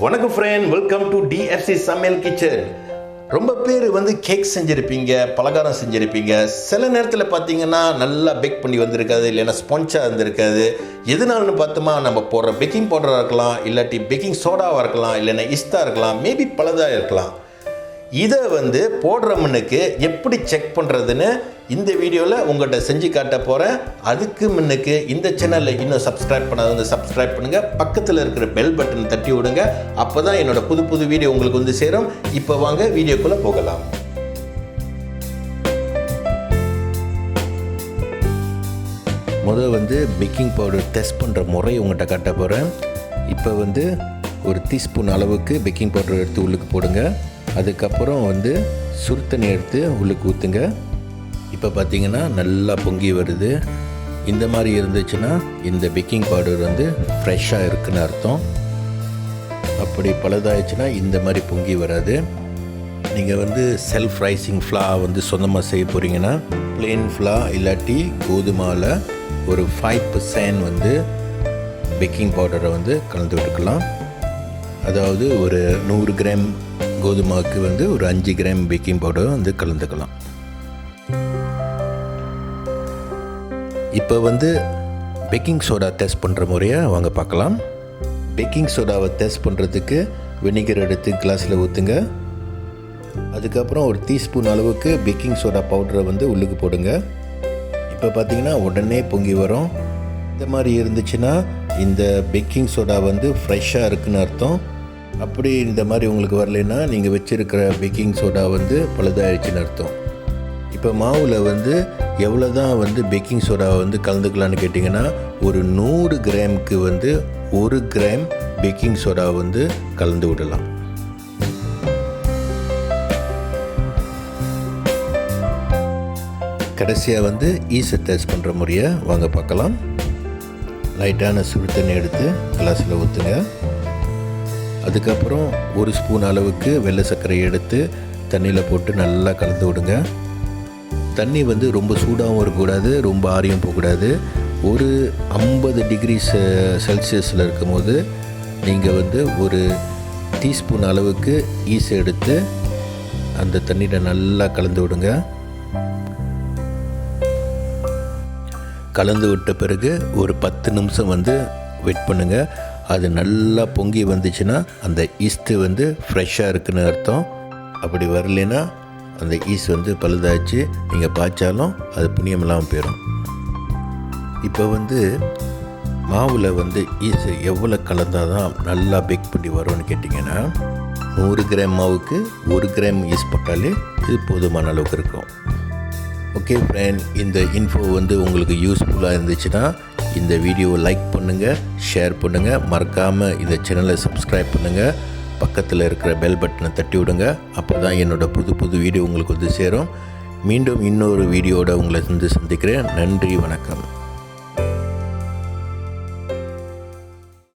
வணக்கம் friend, welcome to DFC Samayal Kitchen. ரொம்ப பேர் கேக் செஞ்சுருப்பீங்க, பலகாரம் செஞ்சுருப்பீங்க. சில நேரத்தில் பார்த்தீங்கன்னா நல்லா பேக் பண்ணி வந்திருக்காது, இல்லைன்னா ஸ்பான்ச்சாக இருந்திருக்காது. எதுனாலும் பார்த்தோமா நம்ம போடுற பேக்கிங் பவுடராக இருக்கலாம், இல்லாட்டி பேக்கிங் சோடாவாக இருக்கலாம், இல்லைன்னா ஈஸ்டாக இருக்கலாம், மேபி பலதாக இருக்கலாம். இதை போடுற முன்னுக்கு எப்படி செக் பண்ணுறதுன்னு இந்த வீடியோவில் உங்கள்கிட்ட செஞ்சு காட்ட போகிறேன். அதுக்கு முன்னுக்கு இந்த சேனலில் இன்னும் சப்ஸ்கிரைப் பண்ணாதவங்க சப்ஸ்கிரைப் பண்ணுங்கள், பக்கத்தில் இருக்கிற பெல் பட்டன் தட்டி விடுங்க. அப்போ தான் என்னோடய புது புது வீடியோ உங்களுக்கு சேரும். இப்போ வாங்க வீடியோக்குள்ளே போகலாம். முதல் பேக்கிங் பவுடர் டெஸ்ட் பண்ணுற முறை உங்கள்கிட்ட காட்ட போகிறேன். இப்போ ஒரு டீஸ்பூன் அளவுக்கு பேக்கிங் பவுடர் எடுத்து உள்ளுக்கு போடுங்க. அதுக்கப்புறம் சுடு தண்ணி எடுத்து உள்ளுக்கு ஊற்றுங்க. இப்போ பார்த்தீங்கன்னா நல்லா பொங்கி வருது. இந்த மாதிரி இருந்துச்சுன்னா இந்த பேக்கிங் பவுடர் ஃப்ரெஷ்ஷாக இருக்குன்னு அர்த்தம். அப்படி பழுதாயிடுச்சுன்னா இந்த மாதிரி பொங்கி வராது. நீங்கள் செல்ஃப் ரைசிங் ஃப்ளா சொந்தமாக செய்ய போகிறீங்கன்னா பிளெயின் ஃப்ளா இல்லாட்டி கோதுமாவில் ஒரு 5% பேக்கிங் பவுடரை கலந்து விட்டுக்கலாம். அதாவது ஒரு 100 கிராம் கோதுமாவுக்கு ஒரு 5 கிராம் பேக்கிங் பவுடர் கலந்துக்கலாம். இப்போ பேக்கிங் சோடா டெஸ்ட் பண்ணுற முறையை வாங்க பார்க்கலாம். பேக்கிங் சோடாவை டெஸ்ட் பண்ணுறதுக்கு வினிகர் எடுத்து கிளாஸில் ஊற்றுங்க. அதுக்கப்புறம் ஒரு டீஸ்பூன் அளவுக்கு பேக்கிங் சோடா பவுடரை உள்ளுக்கு போடுங்க. இப்போ பார்த்தீங்கன்னா உடனே பொங்கி வரும். இந்த மாதிரி இருந்துச்சுன்னா இந்த பேக்கிங் சோடா ஃப்ரெஷ்ஷாக இருக்குன்னு அர்த்தம். அப்படி இந்த மாதிரி உங்களுக்கு வரலைன்னா நீங்கள் வச்சுருக்கிற பேக்கிங் சோடா பழுதாயிடுச்சுன்னு அர்த்தம். இப்போ மாவில் எவ்வளோ தான் பேக்கிங் சோடாவை கலந்துக்கலான்னு கேட்டிங்கன்னா ஒரு 100 கிராமுக்கு 1 கிராம் பேக்கிங் சோடா கலந்து விடலாம். கடைசியாக ஈஸை டெஸ்ட் பண்ணுற முறையை வாங்க பார்க்கலாம். லைட்டான சுடு தண்ணி எடுத்து கிளாஸில் ஊற்றுங்க. அதுக்கப்புறம் ஒரு ஸ்பூன் அளவுக்கு வெள்ளை சர்க்கரை எடுத்து தண்ணியில் போட்டு நல்லா கலந்து விடுங்க. தண்ணி ரொம்ப சூடாகவும் இருக்கக்கூடாது, ரொம்ப ஆரியும் போகக்கூடாது. ஒரு 50 டிகிரி செல்சியஸில் இருக்கும்போது நீங்கள் ஒரு டீஸ்பூன் அளவுக்கு ஈஸ் எடுத்து அந்த தண்ணியில் நல்லா கலந்து விடுங்க. கலந்து விட்ட பிறகு ஒரு 10 நிமிஷம் வெயிட் பண்ணுங்கள். அது நல்லா பொங்கி வந்துச்சுன்னா அந்த ஈஸ்ட்டு ஃப்ரெஷ்ஷாக இருக்குன்னு அர்த்தம். அப்படி வரலைன்னா அந்த ஈஸ் பழுதாச்சு, நீங்கள் பாய்ச்சாலும் அது புண்ணியம் இல்லாமல் போயிடும். இப்போ மாவில் ஈஸ் எவ்வளோ கலந்தால் தான் நல்லா பேக் பண்ணி வரும்னு கேட்டிங்கன்னா 100 கிராம் மாவுக்கு 1 கிராம் ஈஸ் போட்டாலே இது போதுமான அளவுக்கு இருக்கும். ஓகே ஃப்ரெண்ட், இந்த இன்ஃபோ உங்களுக்கு யூஸ்ஃபுல்லாக இருந்துச்சுன்னா இந்த வீடியோவை லைக் பண்ணுங்கள், ஷேர் பண்ணுங்கள், மறக்காமல் இந்த சேனலை சப்ஸ்கிரைப் பண்ணுங்கள், பக்கத்தில் இருக்கிற பெல் பட்டனை தட்டி விடுங்க. அப்போ தான் என்னோடய புது புது வீடியோ உங்களுக்கு சேரும். மீண்டும் இன்னொரு வீடியோட உங்களை சந்திக்கிறேன். நன்றி, வணக்கம்.